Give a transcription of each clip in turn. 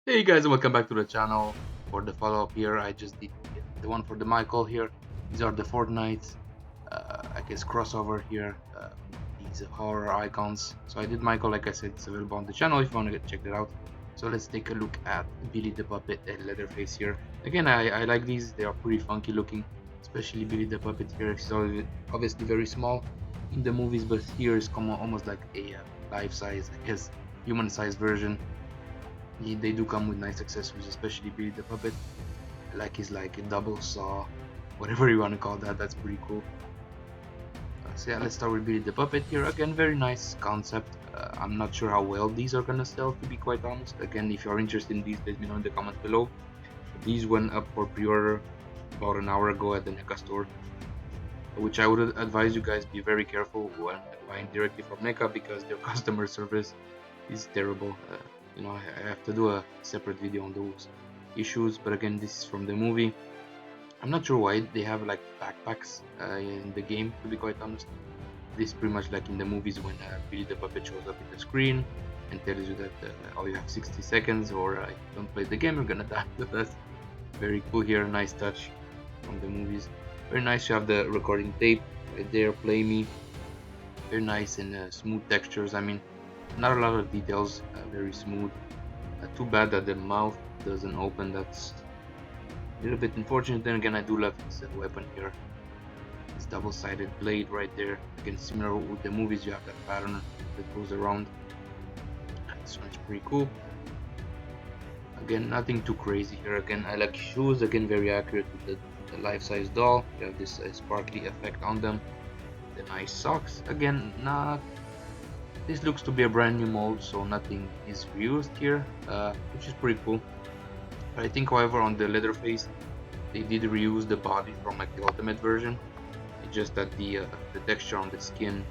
Hey guys, and welcome back to the channel. For the follow-up here, I just did the one for the Michael here. These are the Fortnite, I guess, crossover here. These horror icons. So I did Michael, like I said, it's available on the channel if you want to check it out. So let's take a look at Billy the Puppet and Leatherface here. Again, I like these. They are pretty funky looking, especially Billy the Puppet here. He's obviously very small in the movies, but here is almost like a life-size, I guess, human-sized version. They do come with nice accessories, especially Billy the Puppet. Like his like a double saw, whatever you want to call that. That's pretty cool. So yeah, let's start with Billy the Puppet here. Again, very nice concept. I'm not sure how well these are gonna sell, to be quite honest. Again, if you're interested in these, let me know in the comments below. These went up for pre-order about an hour ago at the NECA store, which I would advise you guys be very careful when buying directly from NECA because their customer service is terrible. I have to do a separate video on those issues, but again, this is from the movie. I'm not sure why they have like backpacks in the game, to be quite honest. This is pretty much like in the movies when Billy the Puppet shows up in the screen and tells you that oh, you have 60 seconds or if you don't play the game, you're gonna die. But that's very cool here, nice touch from the movies. Very nice, you have the recording tape right there, play me. Very nice and smooth textures. I mean, not a lot of details, very smooth. Too bad that the mouth doesn't open. That's a little bit unfortunate. Then again, I do love this weapon here. This double-sided blade right there. Again, similar with the movies, you have that pattern that goes around. This one's pretty cool. Again, nothing too crazy here. Again, I like shoes. Again, very accurate with the life-size doll. You have this sparkly effect on them. The nice socks. Again, not. This looks to be a brand new mold, so nothing is reused here, which is pretty cool. I think, however, on the Leatherface, they did reuse the body from like the ultimate version. It's just that the texture on the skin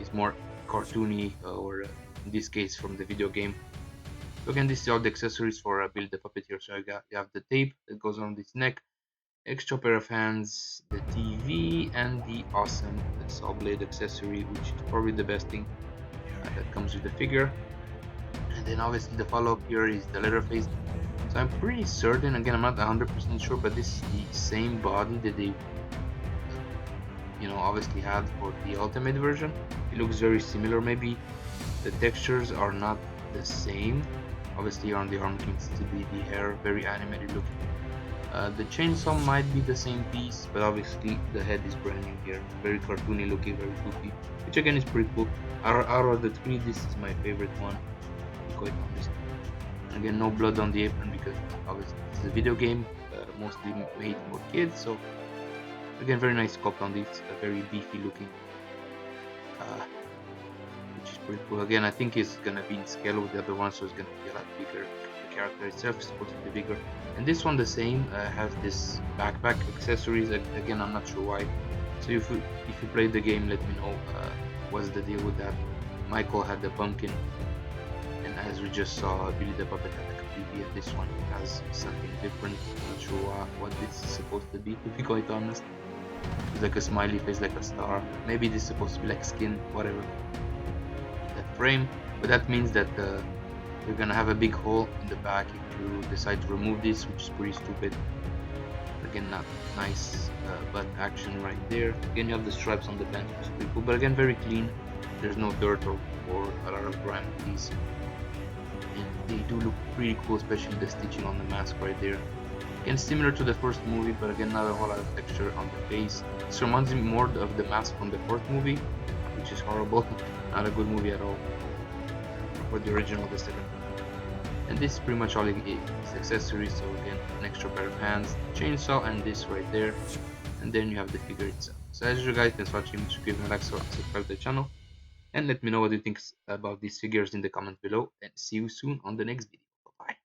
is more cartoony, or in this case from the video game. So again, this is all the accessories for Build the Puppet here. So you have the tape that goes on this neck, extra pair of hands, the TV, and the awesome saw blade accessory, which is probably the best thing that comes with the figure. And then obviously the follow-up here is the Leatherface. So I'm pretty certain, again, I'm not 100% sure, but this is the same body that they obviously had for the ultimate version. It looks very similar. Maybe the textures are not the same. Obviously on the arm seems to be the hair very animated looking. The chainsaw might be the same piece, but obviously the head is brand new here. Very cartoony looking, very goofy, which again is pretty cool. Out of the three, this is my favorite one, to be quite honest. Again, no blood on the apron because obviously it's a video game, mostly made for kids. So again, very nice sculpt on this, very beefy looking, uh, which is pretty cool. Again, I think it's gonna be in scale with the other one, so it's gonna be a lot bigger. The character itself is supposed to be bigger, and this one the same, has this backpack accessories. Again, I'm not sure why. So if you played the game, let me know what's the deal with that. Michael had the pumpkin, and as we just saw, Billy the Puppet had like a BB, and this one has something different. I'm not sure what this is supposed to be, to be quite honest. It's like a smiley face, like a star. Maybe this is supposed to be like skin, whatever. That frame, but that means that you're gonna have a big hole in the back if you decide to remove this, which is pretty stupid. Again, not nice, but action right there. Again, you have the stripes on the pants, which is pretty cool, but again, very clean. There's no dirt or a lot of grime with these. And they do look pretty cool, especially the stitching on the mask right there. Again, similar to the first movie, but again, not a whole lot of texture on the face. This reminds me more of the mask from the fourth movie, which is horrible. Not a good movie at all. For the original, the second. And this is pretty much all it is, accessories. So again, an extra pair of hands, chainsaw, and this right there. And then you have the figure itself. So as usual guys, thanks for watching. Make sure to give me a like, subscribe to the channel. And let me know what you think about these figures in the comments below. And see you soon on the next video. Bye bye.